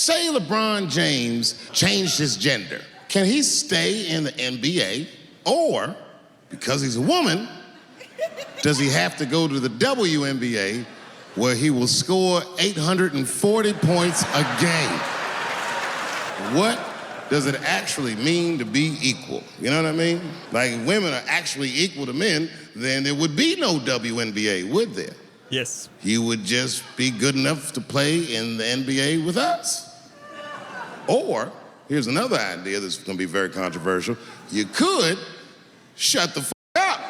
Say LeBron James changed his gender. Can he stay in the NBA? Or, because he's a woman, does he have to go to the WNBA where he will score 840 points a game? What does it actually mean to be equal? You know what I mean? Like, if women are actually equal to men, then there would be no WNBA, would there? Yes. You would just be good enough to play in the NBA with us. Or, here's another idea that's gonna be very controversial. You could shut the up.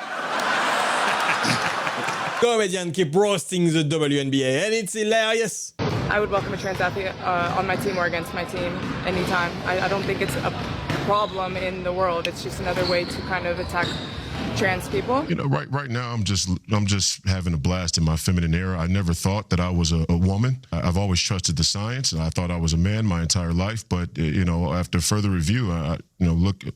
Comedian keep roasting the WNBA, and it's hilarious. I would welcome a trans athlete on my team or against my team anytime. I don't think it's a problem in the world. It's just another way to kind of attack trans people. You know, right now I'm just having a blast in my feminine era. I never thought that I was a woman. I've always trusted the science, and I thought I was a man my entire life. But you know, after further review,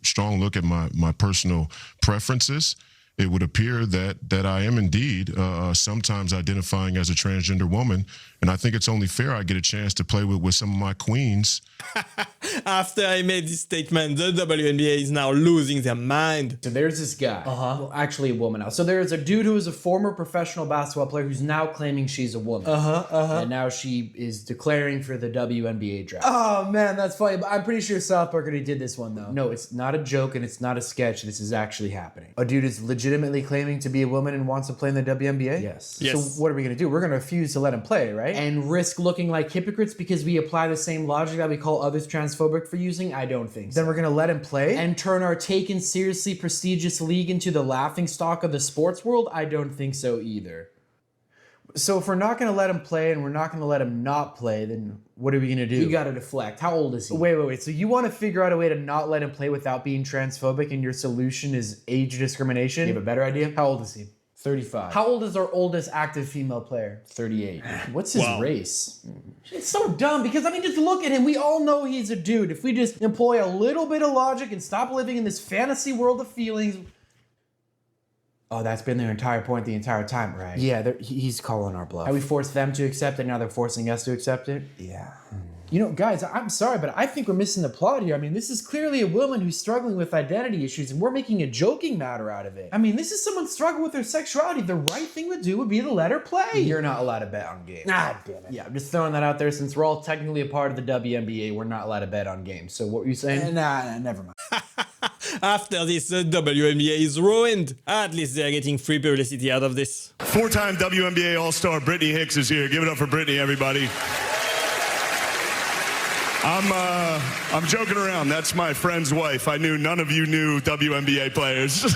strong look at my personal preferences, it would appear that I am indeed sometimes identifying as a transgender woman, and I think it's only fair I get a chance to play with some of my queens. After I made this statement, the WNBA is now losing their mind. So there's this guy, well, actually a woman now. So there's a dude who is a former professional basketball player who's now claiming she's a woman. And now she is declaring for the WNBA draft. Oh man, that's funny. But I'm pretty sure South Park already did this one though. No, it's not a joke and it's not a sketch. This is actually happening. A dude is legitimately claiming to be a woman and wants to play in the WNBA? Yes. So what are we gonna do? We're gonna refuse to let him play, right? And risk looking like hypocrites because we apply the same logic that we call others transphobic for using? I don't think so. Then we're gonna let him play and turn our taken seriously prestigious league into the laughingstock of the sports world? I don't think so either. So if we're not gonna let him play and we're not gonna let him not play, then what are we gonna do? We gotta deflect. How old is he? Wait. So you wanna figure out a way to not let him play without being transphobic and your solution is age discrimination? You have a better idea? How old is he? 35. How old is our oldest active female player? 38. What's his race? It's so dumb because, I mean, just look at him. We all know he's a dude. If we just employ a little bit of logic and stop living in this fantasy world of feelings. Oh, that's been their entire point the entire time, right? Yeah, he's calling our bluff. How we forced them to accept it, now they're forcing us to accept it? Yeah. You know, guys, I'm sorry, but I think we're missing the plot here. I mean, this is clearly a woman who's struggling with identity issues, and we're making a joking matter out of it. I mean, this is someone struggling with their sexuality. The right thing to do would be to let her play. You're not allowed to bet on games. Ah, damn it. Yeah, I'm just throwing that out there. Since we're all technically a part of the WNBA, we're not allowed to bet on games. So what were you saying? Nah, never mind. After this, the WNBA is ruined. At least they're getting free publicity out of this. Four-time WNBA All-Star Brittany Hicks is here. Give it up for Brittany, everybody. I'm joking around. That's my friend's wife. I knew none of you knew WNBA players.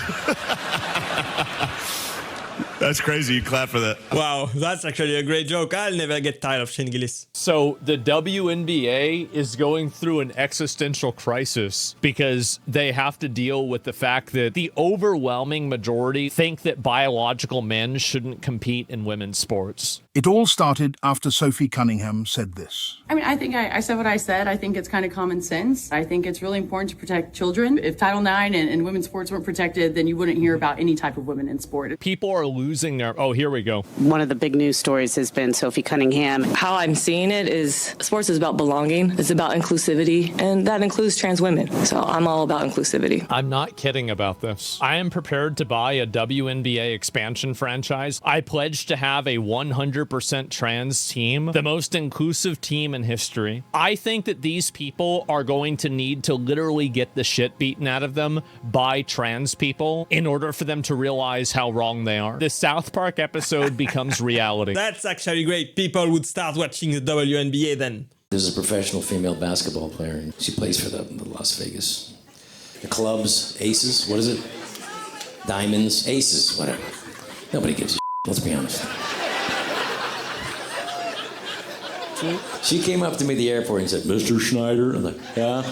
That's crazy. You clap for that. Wow, that's actually a great joke. I'll never get tired of Shane Gillis. So the WNBA is going through an existential crisis because they have to deal with the fact that the overwhelming majority think that biological men shouldn't compete in women's sports. It all started after Sophie Cunningham said this. I mean, I think I said what I said. I think it's kind of common sense. I think it's really important to protect children. If Title IX and women's sports weren't protected, then you wouldn't hear about any type of women in sport. People are losing their... Oh, here we go. One of the big news stories has been Sophie Cunningham. How I'm seeing it is sports is about belonging. It's about inclusivity, and that includes trans women. So I'm all about inclusivity. I'm not kidding about this. I am prepared to buy a WNBA expansion franchise. I pledge to have a 100% trans team, the most inclusive team in history. I think that these people are going to need to literally get the shit beaten out of them by trans people in order for them to realize how wrong they are. The South Park episode becomes reality. That's actually great. People would start watching the WNBA then. There's a professional female basketball player, and she plays for the Las Vegas. The clubs, Aces, what is it? Diamonds, Aces, whatever. Nobody gives a shit, let's be honest. She came up to me at the airport and said, "Mr. Schneider?" I'm like, "Yeah."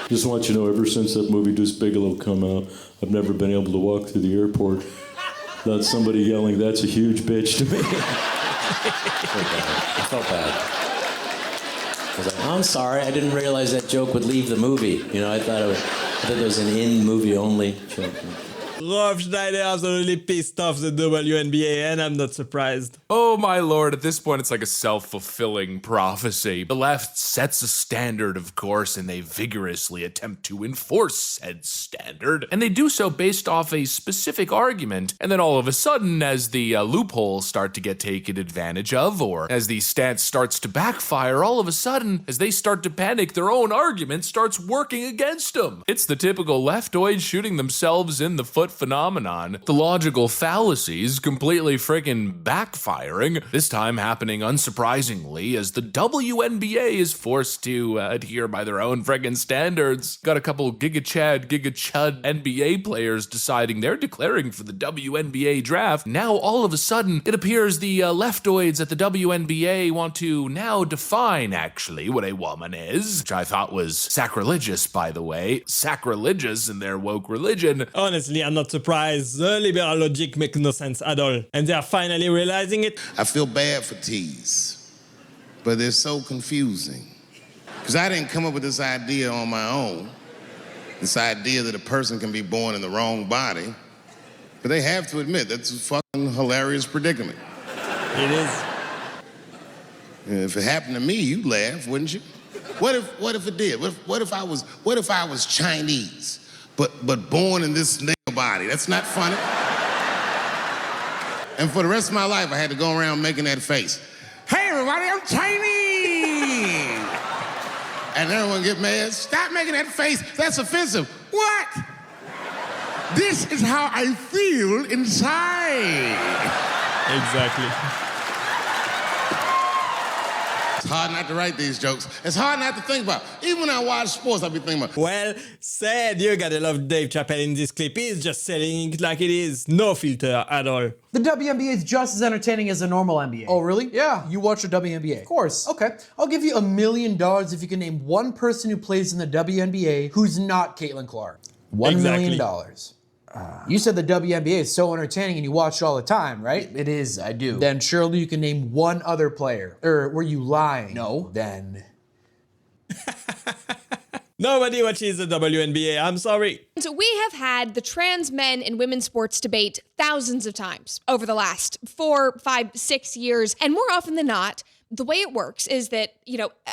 Just want you to know, ever since that movie Despicable come out, I've never been able to walk through the airport without somebody yelling, "That's a huge bitch," to me. I felt bad. I was like, "I'm sorry, I didn't realize that joke would leave the movie." You know, I thought it was an in-movie only joke. Rob Schneider absolutely pissed off the WNBA, and I'm not surprised. Oh my lord, at this point it's like a self-fulfilling prophecy. The left sets a standard, of course, and they vigorously attempt to enforce said standard. And they do so based off a specific argument, and then all of a sudden, as the loopholes start to get taken advantage of, or as the stance starts to backfire, all of a sudden, as they start to panic, their own argument starts working against them. It's the typical leftoid shooting themselves in the foot phenomenon. The logical fallacies completely friggin' backfiring, this time happening unsurprisingly as the WNBA is forced to adhere by their own friggin' standards. Got a couple giga-chad, giga-chud NBA players deciding they're declaring for the WNBA draft. Now all of a sudden, it appears the leftoids at the WNBA want to now define actually what a woman is, which I thought was sacrilegious, by the way. Sacrilegious in their woke religion. Honestly, I'm not surprised. The liberal logic makes no sense at all. And they are finally realizing it. I feel bad for teas, but they're so confusing. Because I didn't come up with this idea on my own. This idea that a person can be born in the wrong body. But they have to admit, that's a fucking hilarious predicament. It is. If it happened to me, you'd laugh, wouldn't you? What if it did? What if I was Chinese, but born in this nigga body? That's not funny. And for the rest of my life, I had to go around making that face. Hey, everybody, I'm Chinese! And everyone get mad. Stop making that face. That's offensive. What? This is how I feel inside. Exactly. It's hard not to write these jokes. It's hard not to think about. Even when I watch sports, I'll be thinking about. Well said. You gotta love Dave Chappelle in this clip. He's just selling it like it is. No filter at all. The WNBA is just as entertaining as the normal NBA. Oh, really? Yeah, you watch the WNBA. Of course. Okay, I'll give you $1 million if you can name one person who plays in the WNBA who's not Caitlin Clark. $1 million. You said the WNBA is so entertaining and you watch it all the time, right? It is, I do. Then surely you can name one other player. Or were you lying? No. Then... Nobody watches the WNBA, I'm sorry. So we have had the trans men in women's sports debate thousands of times over the last 4, 5, 6 years. And more often than not, the way it works is that,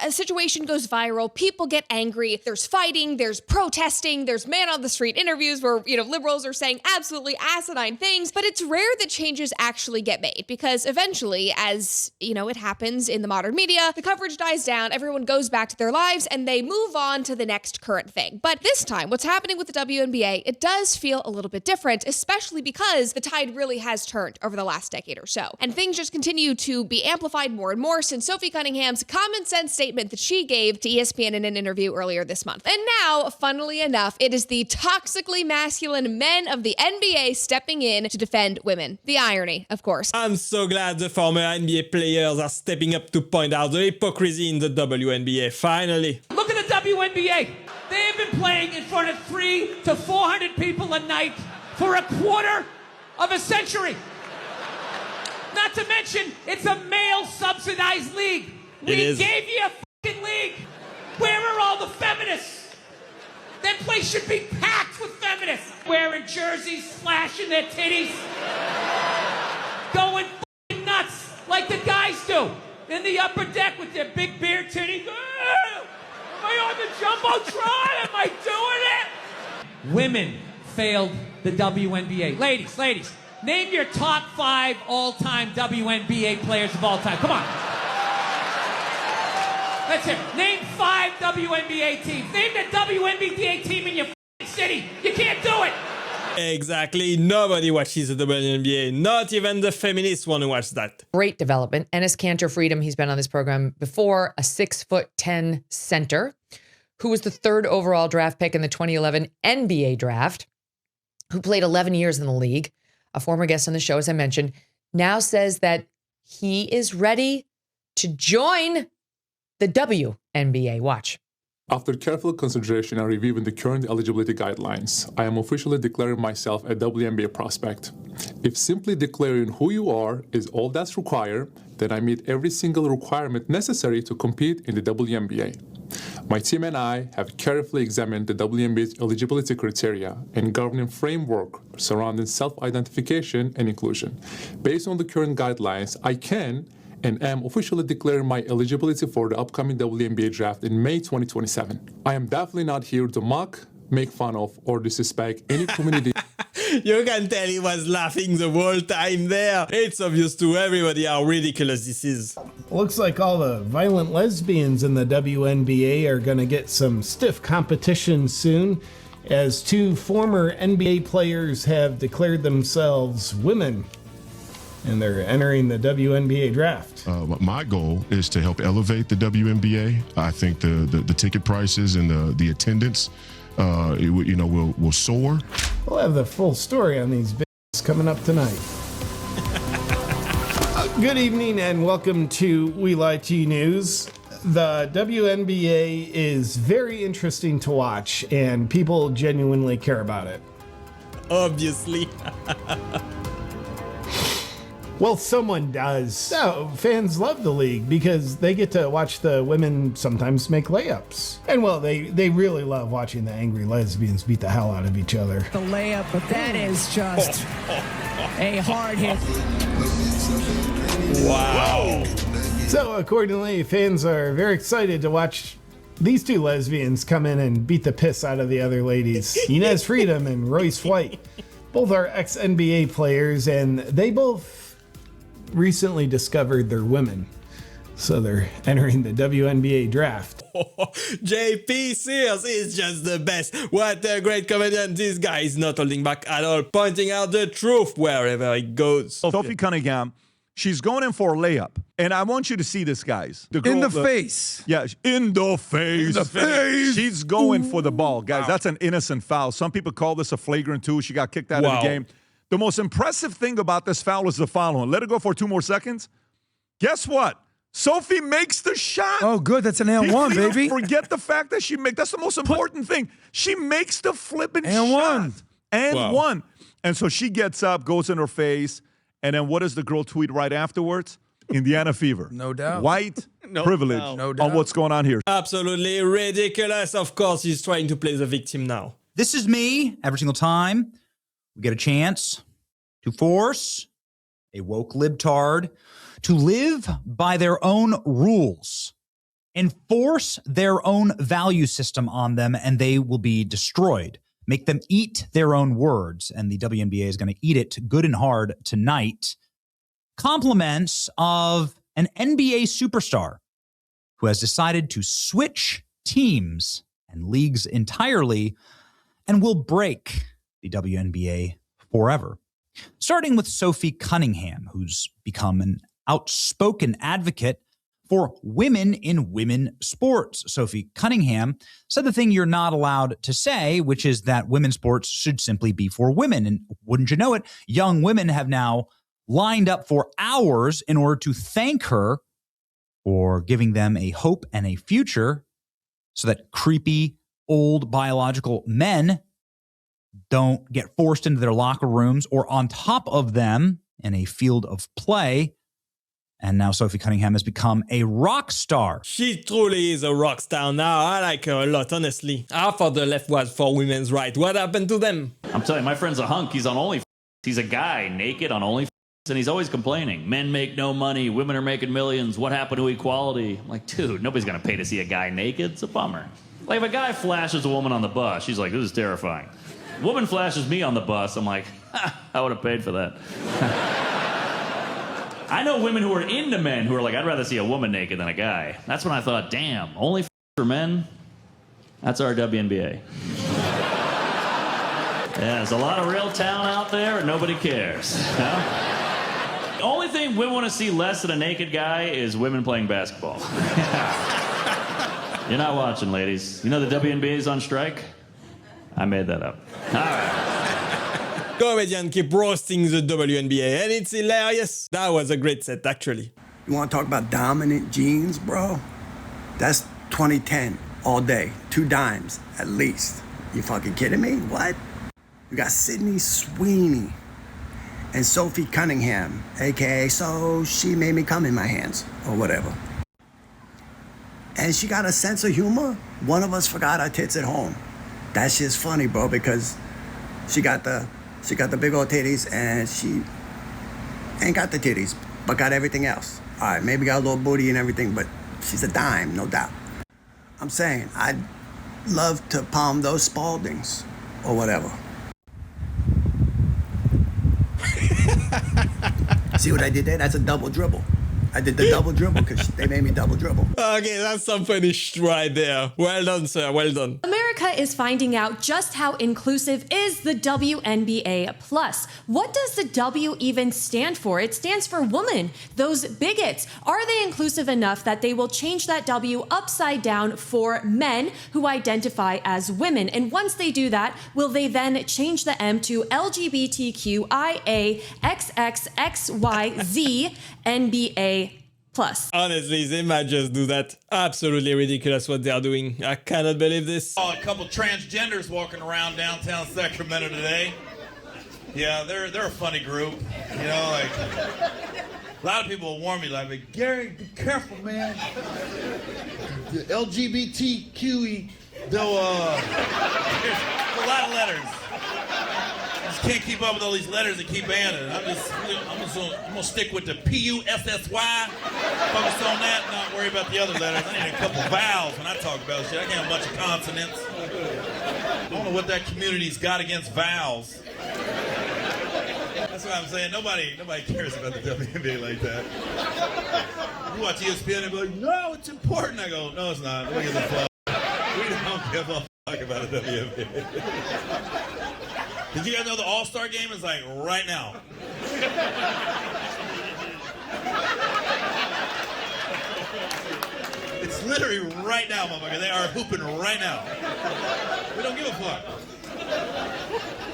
a situation goes viral, people get angry, there's fighting, there's protesting, there's man on the street interviews where, liberals are saying absolutely asinine things, but it's rare that changes actually get made because eventually, as, it happens in the modern media, the coverage dies down, everyone goes back to their lives, and they move on to the next current thing. But this time, what's happening with the WNBA, it does feel a little bit different, especially because the tide really has turned over the last decade or so. And things just continue to be amplified more and more since Sophie Cunningham's common sense statement that she gave to ESPN in an interview earlier this month. And now, funnily enough, it is the toxically masculine men of the NBA stepping in to defend women. The irony, of course. I'm so glad the former NBA players are stepping up to point out the hypocrisy in the WNBA, finally. Look at the WNBA. They have been playing in front of 300 to 400 people a night for a quarter of a century. Not to mention, it's a male-subsidized league. We gave you a fucking league. Where are all the feminists? That place should be packed with feminists. Wearing jerseys, flashing their titties. Going fucking nuts like the guys do. In the upper deck with their big beer titties. Am I on the Jumbotron? Am I doing it? Women failed the WNBA. Ladies. Name your top 5 all-time WNBA players of all time. Come on. Let's hear it. Name 5 WNBA teams. Name the WNBA team in your city. You can't do it. Exactly. Nobody watches the WNBA. Not even the feminists want to watch that. Great development. Enes Kanter Freedom, he's been on this program before, a 6'10" center who was the 3rd overall draft pick in the 2011 NBA draft, who played 11 years in the league. A former guest on the show, as I mentioned, now says that he is ready to join the WNBA. Watch. After careful consideration and reviewing the current eligibility guidelines, I am officially declaring myself a WNBA prospect. If simply declaring who you are is all that's required, then I meet every single requirement necessary to compete in the WNBA. My team and I have carefully examined the WNBA's eligibility criteria and governing framework surrounding self-identification and inclusion. Based on the current guidelines, I can and am officially declaring my eligibility for the upcoming WNBA draft in May 2027. I am definitely not here to mock, make fun of, or disrespect any community. You can tell he was laughing the whole time there. It's obvious to everybody how ridiculous this is. Looks like all the violent lesbians in the WNBA are going to get some stiff competition soon, as two former NBA players have declared themselves women, and they're entering the WNBA draft. My goal is to help elevate the WNBA. I think the ticket prices and the attendance will soar. We'll have the full story on these bitches coming up tonight. Good evening and welcome to We Lie to You News. The WNBA is very interesting to watch and people genuinely care about it. Obviously. Well, someone does. So, fans love the league because they get to watch the women sometimes make layups. And well, they really love watching the angry lesbians beat the hell out of each other. The layup, but that is just a hard hit. Wow. So, accordingly, fans are very excited to watch these two lesbians come in and beat the piss out of the other ladies. Inez Freedom and Royce White. Both are ex-NBA players, and they both recently discovered they're women. So they're entering the WNBA draft. JP Sears is just the best. What a great comedian. This guy is not holding back at all, pointing out the truth wherever he goes. Sophie Cunningham, she's going in for a layup. And I want you to see this, guys. The girl, in the face. Yeah, in the face. In the face. She's going for the ball. Guys, that's an innocent foul. Some people call this a flagrant 2. She got kicked out of the game. The most impressive thing about this foul is the following. Let it go for 2 more seconds. Guess what? Sophie makes the shot. Oh, good. That's an L1, baby. Forget the fact that she makes. That's the most important thing. She makes the flipping shot. And one. And so she gets up, goes in her face, and then what does the girl tweet right afterwards? Indiana fever. No doubt. White privilege on what's going on here. Absolutely ridiculous. Of course, he's trying to play the victim now. This is me every single time we get a chance to force a woke libtard to live by their own rules, enforce their own value system on them, and they will be destroyed. Make them eat their own words, and the WNBA is going to eat it good and hard tonight. Compliments of an NBA superstar who has decided to switch teams and leagues entirely and will break the WNBA forever. Starting with Sophie Cunningham, who's become an outspoken advocate for women in women's sports. Sophie Cunningham said the thing you're not allowed to say, which is that women's sports should simply be for women. And wouldn't you know it, young women have now lined up for hours in order to thank her for giving them a hope and a future so that creepy old biological men don't get forced into their locker rooms or on top of them in a field of play. And now Sophie Cunningham has become a rock star. She truly is a rock star now. I like her a lot, honestly. I thought the left was for women's rights. What happened to them? I'm telling you, my friend's a hunk. He's on OnlyFans. He's a guy naked on OnlyFans, and he's always complaining. Men make no money. Women are making millions. What happened to equality? I'm like, dude, nobody's going to pay to see a guy naked. It's a bummer. Like, if a guy flashes a woman on the bus, she's like, this is terrifying. A woman flashes me on the bus, I'm like, I would have paid for that. I know women who are into men who are like, I'd rather see a woman naked than a guy. That's when I thought, damn, only for men? That's our WNBA. Yeah, there's a lot of real talent out there and nobody cares. No? The only thing women want to see less than a naked guy is women playing basketball. You're not watching, ladies. You know the WNBA is on strike? I made that up. All right. Comedian keep roasting the WNBA, and it's hilarious. That was a great set, actually. You want to talk about dominant genes, bro? That's 2010 all day. 2 dimes, at least. You fucking kidding me? What? You got Sydney Sweeney and Sophie Cunningham, a.k.a. So She Made Me Come in My Hands, or whatever. and she got a sense of humor. One of us forgot our tits at home. That shit's funny, bro, because she got the big old titties and she ain't got the titties, but got everything else. All right, maybe got a little booty and everything, but she's a dime, no doubt. I'm saying, I'd love to palm those Spaldings or whatever. See what I did there? That's a double dribble. I did the double dribble because they made me double dribble. Okay, that's some finish right there. Well done, sir. Well done. America is finding out just how inclusive is the WNBA plus. What does the W even stand for? It stands for woman. Those bigots, are they inclusive enough that they will change that W upside down for men who identify as women? And once they do that, will they then change the M to LGBTQIA XXXYZ NBA+. Honestly, they might just do that. Absolutely ridiculous what they are doing. I cannot believe this. Oh, a couple transgenders walking around downtown Sacramento today. Yeah, they're a funny group. You know, like a lot of people will warn me, like, Gary, be careful, man. The LGBTQE, they'll there's a lot of letters. Just can't keep up with all these letters that keep banning. I'm gonna stick with the PUSSY, focus on that, not worry about the other letters. I need a couple vowels when I talk about shit. I can't have a bunch of consonants. I don't know what that community's got against vowels. That's what I'm saying. Nobody cares about the WNBA like that. You watch ESPN and be like, no, it's important. I go, no, it's not. Look at the fuck. We don't give a fuck about the WNBA. Did you guys know the All-Star game is like right now? It's literally right now, motherfucker. They are hooping right now. We don't give a fuck.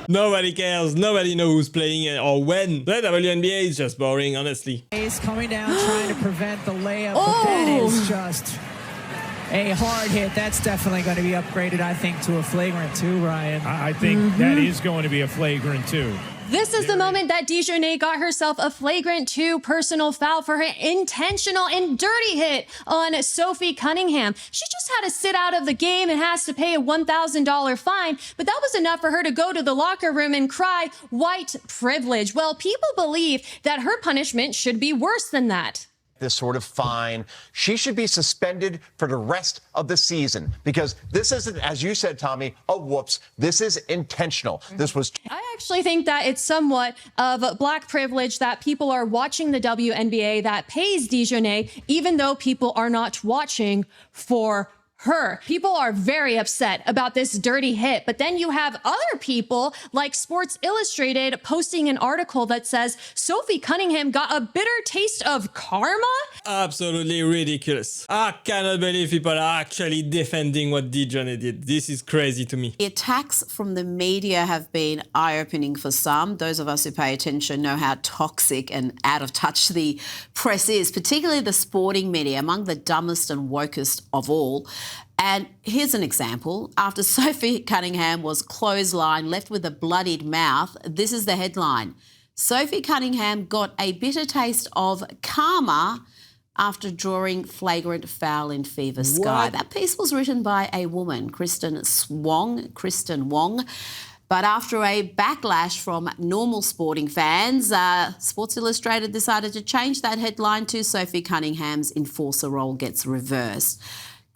Nobody cares. Nobody knows who's playing or when. The WNBA is just boring, honestly. He's coming down trying to prevent the layup, but that is just a hard hit. That's definitely going to be upgraded, I think, to a flagrant 2, Ryan. I think that is going to be a flagrant 2. This is the moment that Dejournay got herself a flagrant 2 personal foul for her intentional and dirty hit on Sophie Cunningham. She just had to sit out of the game and has to pay a $1,000 fine, but that was enough for her to go to the locker room and cry white privilege. Well, people believe that her punishment should be worse than that. This sort of fine. She should be suspended for the rest of the season because this isn't, as you said, Tommy, a whoops. This is intentional. This was. I actually think that it's somewhat of black privilege that people are watching the WNBA that pays Dejournay, even though people are not watching for her. People are very upset about this dirty hit, but then you have other people like Sports Illustrated posting an article that says Sophie Cunningham got a bitter taste of karma. Absolutely ridiculous. I cannot believe people are actually defending what Dejournay did. This is crazy to me. The attacks from the media have been eye-opening for some. Those of us who pay attention know how toxic and out of touch the press is, particularly the sporting media, among the dumbest and wokest of all. And here's an example. After Sophie Cunningham was clotheslined, left with a bloodied mouth, this is the headline. Sophie Cunningham got a bitter taste of karma after drawing flagrant foul in Fever Sky. That piece was written by a woman, Kristen Wong. But after a backlash from normal sporting fans, Sports Illustrated decided to change that headline to Sophie Cunningham's enforcer role gets reversed.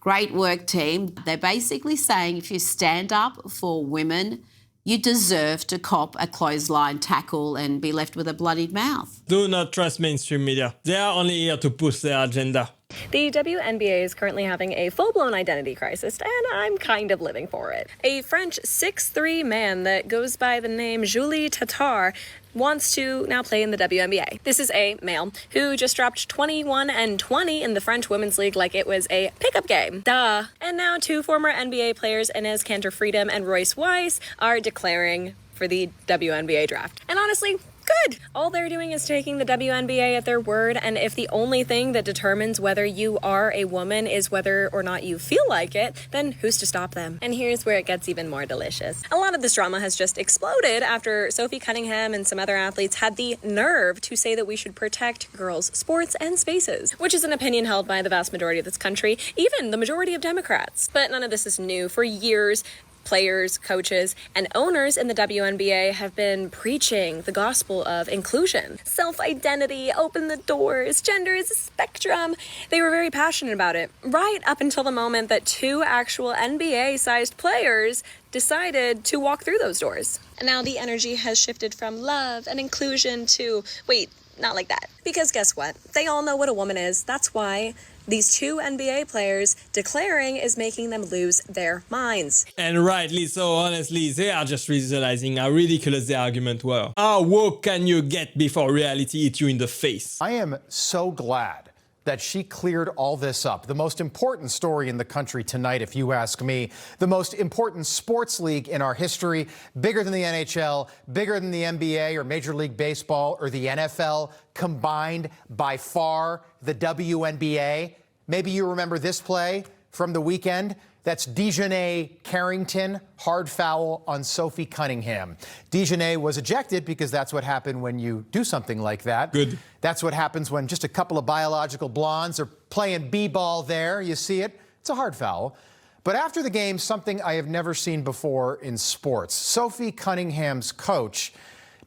Great work, team. They're basically saying if you stand up for women, you deserve to cop a clothesline tackle and be left with a bloodied mouth. Do not trust mainstream media. They are only here to push their agenda. The WNBA is currently having a full-blown identity crisis, and I'm kind of living for it. A French 6'3" man that goes by the name Julie Tatar wants to now play in the WNBA. This is a male who just dropped 21-20 in the French Women's League like it was a pickup game. Duh. And now 2 former NBA players, Inez Kanter-Freedom and Royce Weiss, are declaring for the WNBA draft. And honestly, Good. All they're doing is taking the WNBA at their word, and if the only thing that determines whether you are a woman is whether or not you feel like it, then who's to stop them? And here's where it gets even more delicious. A lot of this drama has just exploded after Sophie Cunningham and some other athletes had the nerve to say that we should protect girls' sports and spaces, which is an opinion held by the vast majority of this country, even the majority of Democrats. But none of this is new. For years, players, coaches, and owners in the WNBA have been preaching the gospel of inclusion. Self-identity, open the doors, gender is a spectrum. They were very passionate about it, right up until the moment that two actual NBA-sized players decided to walk through those doors. And now the energy has shifted from love and inclusion to, wait, not like that. Because guess what? They all know what a woman is. That's why these two NBA players declaring is making them lose their minds. And rightly so, honestly, they are just realizing how ridiculous the argument were. How woke can you get before reality hits you in the face? I am so glad that she cleared all this up. The most important story in the country tonight, if you ask me. The most important sports league in our history, bigger than the NHL, bigger than the NBA or Major League Baseball or the NFL combined by far, the WNBA. Maybe you remember this play from the weekend. That's Dejanay Carrington, hard foul on Sophie Cunningham. Dejanay was ejected because that's what happened when you do something like that. Good. That's what happens when just a couple of biological blondes are playing b-ball there. You see it? It's a hard foul. But after the game, something I have never seen before in sports. Sophie Cunningham's coach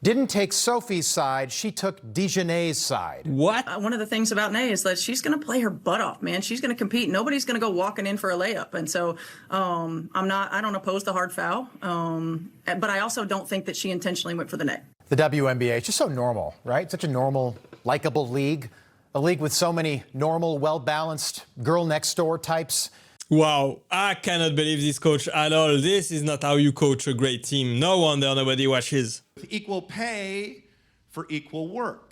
didn't take Sophie's side, she took Dejanay's side. What? One of the things about Nay is that she's going to play her butt off, man. She's going to compete. Nobody's going to go walking in for a layup. And so I don't oppose the hard foul, but I also don't think that she intentionally went for the net. The WNBA, it's just so normal, right? Such a normal, likable league. A league with so many normal, well-balanced girl next door types. Wow, I cannot believe this coach at all. This is not how you coach a great team. No wonder nobody watches. Equal pay for equal work.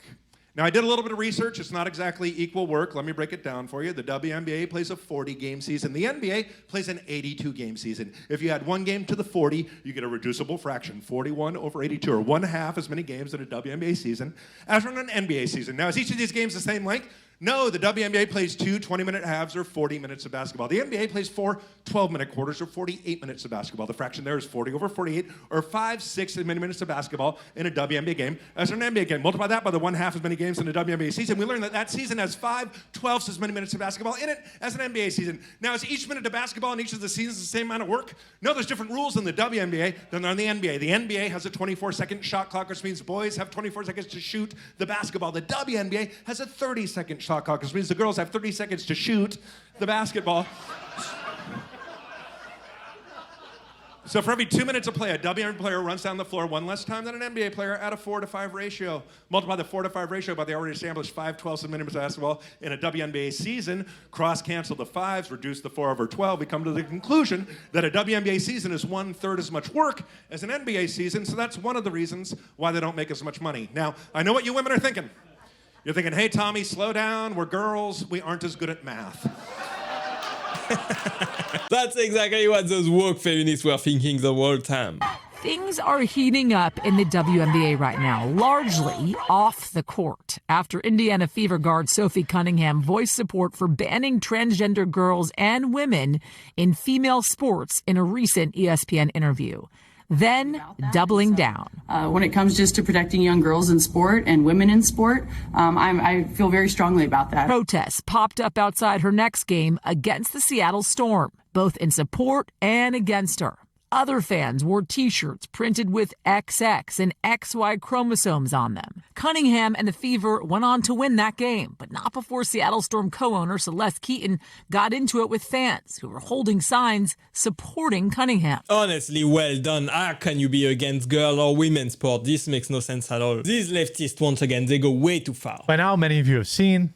Now, I did a little bit of research. It's not exactly equal work. Let me break it down for you. The WNBA plays a 40-game season. The NBA plays an 82-game season. If you add one game to the 40, you get a reducible fraction, 41 over 82, or 1/2 as many games in a WNBA season as in an NBA season. Now, is each of these games the same length? No, the WNBA plays 2 20-minute halves or 40 minutes of basketball. The NBA plays 4 12-minute quarters or 48 minutes of basketball. The fraction there is 40 over 48 or 5 6 as many minutes of basketball in a WNBA game as an NBA game. Multiply that by the 1/2 as many games in a WNBA season. We learn that that season has 5/12 as many minutes of basketball in it as an NBA season. Now, is each minute of basketball in each of the seasons the same amount of work? No, there's different rules in the WNBA than there are in the NBA. The NBA has a 24-second shot clock, which means boys have 24 seconds to shoot the basketball. The WNBA has a 30-second shot clock, which means the girls have 30 seconds to shoot the basketball. So for every 2 minutes of play, a WNBA player runs down the floor one less time than an NBA player at a 4-to-5 ratio. Multiply the 4-to-5 ratio by the already established 5/12 minutes of basketball in a WNBA season, cross-cancel the 5s, reduce the 4 over 12. We come to the conclusion that a WNBA season is 1/3 as much work as an NBA season, so that's one of the reasons why they don't make as much money. Now, I know what you women are thinking. You're thinking, hey, Tommy, slow down. We're girls. We aren't as good at math. That's exactly what those woke feminists were thinking the whole time. Things are heating up in the WNBA right now, largely off the court, after Indiana Fever guard Sophie Cunningham voiced support for banning transgender girls and women in female sports in a recent ESPN interview. Then doubling down. When it comes just to protecting young girls in sport and women in sport, I feel very strongly about that. Protests popped up outside her next game against the Seattle Storm, both in support and against her. Other fans wore T-shirts printed with XX and XY chromosomes on them. Cunningham and the Fever went on to win that game, but not before Seattle Storm co-owner Celeste Keaton got into it with fans who were holding signs supporting Cunningham. Honestly, well done. How can you be against girl or women's sport? This makes no sense at all. These leftists, once again, they go way too far. By now, many of you have seen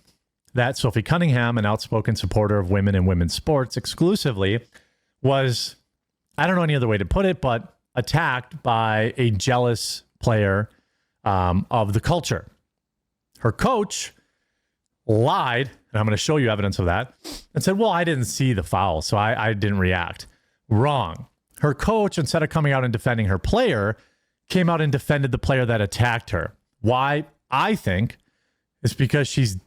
that Sophie Cunningham, an outspoken supporter of women and women's sports exclusively, was, I don't know any other way to put it, but attacked by a jealous player of the culture. Her coach lied, and I'm going to show you evidence of that, and said, well, I didn't see the foul, so I didn't react. Wrong. Her coach, instead of coming out and defending her player, came out and defended the player that attacked her. Why? I think it's because she's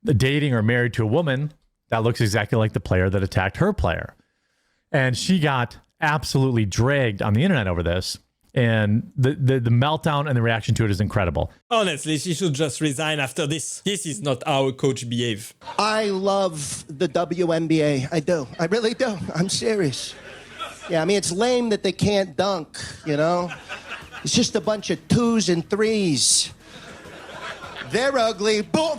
dating or married to a woman that looks exactly like the player that attacked her player. And she got absolutely dragged on the internet over this. And the meltdown and the reaction to it is incredible. Honestly, she should just resign after this. This is not how a coach behave. I love the WNBA. I do. I really do. I'm serious. Yeah, I mean, it's lame that they can't dunk, you know? It's just a bunch of 2s and 3s. They're ugly. Boom.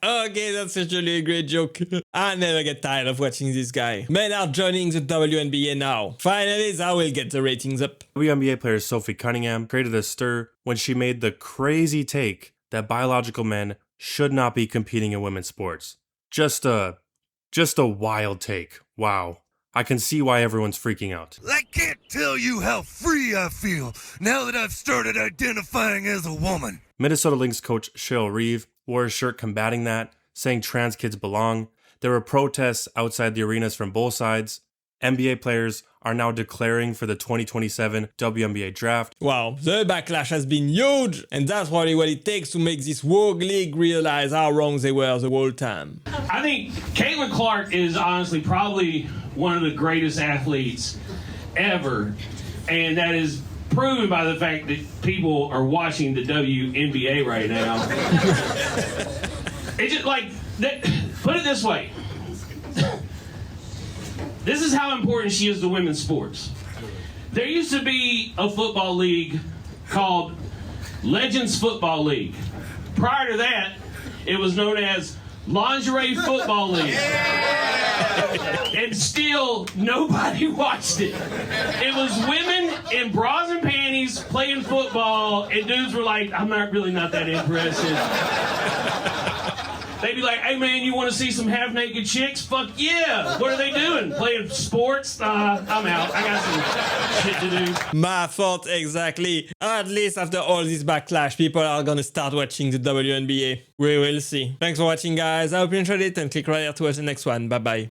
Okay, that's actually a great joke. I never get tired of watching this guy. Men are joining the WNBA now. Finally, that will get the ratings up. WNBA player Sophie Cunningham created a stir when she made the crazy take that biological men should not be competing in women's sports. Just a wild take. Wow. I can see why everyone's freaking out. I can't tell you how free I feel now that I've started identifying as a woman. Minnesota Lynx coach Cheryl Reeve wore a shirt combating that, saying trans kids belong. There were protests outside the arenas from both sides. NBA players are now declaring for the 2027 WNBA draft. Wow, the backlash has been huge, and that's really what it takes to make this woke league realize how wrong they were the whole time. I think Caitlin Clark is honestly probably one of the greatest athletes ever, and that is proven by the fact that people are watching the WNBA right now. It's just like, put it this way. This is how important she is to women's sports. There used to be a football league called Legends Football League. Prior to that, it was known as Lingerie Football League. And still, nobody watched it. It was women in bras and panties playing football, and dudes were like, I'm really not that interested. They'd be like, hey man, you want to see some half-naked chicks? Fuck yeah! What are they doing? Playing sports? I'm out. I got some shit to do. My fault, exactly. At least after all this backlash, people are gonna start watching the WNBA. We will see. Thanks for watching, guys. I hope you enjoyed it, and click right here to watch the next one. Bye bye.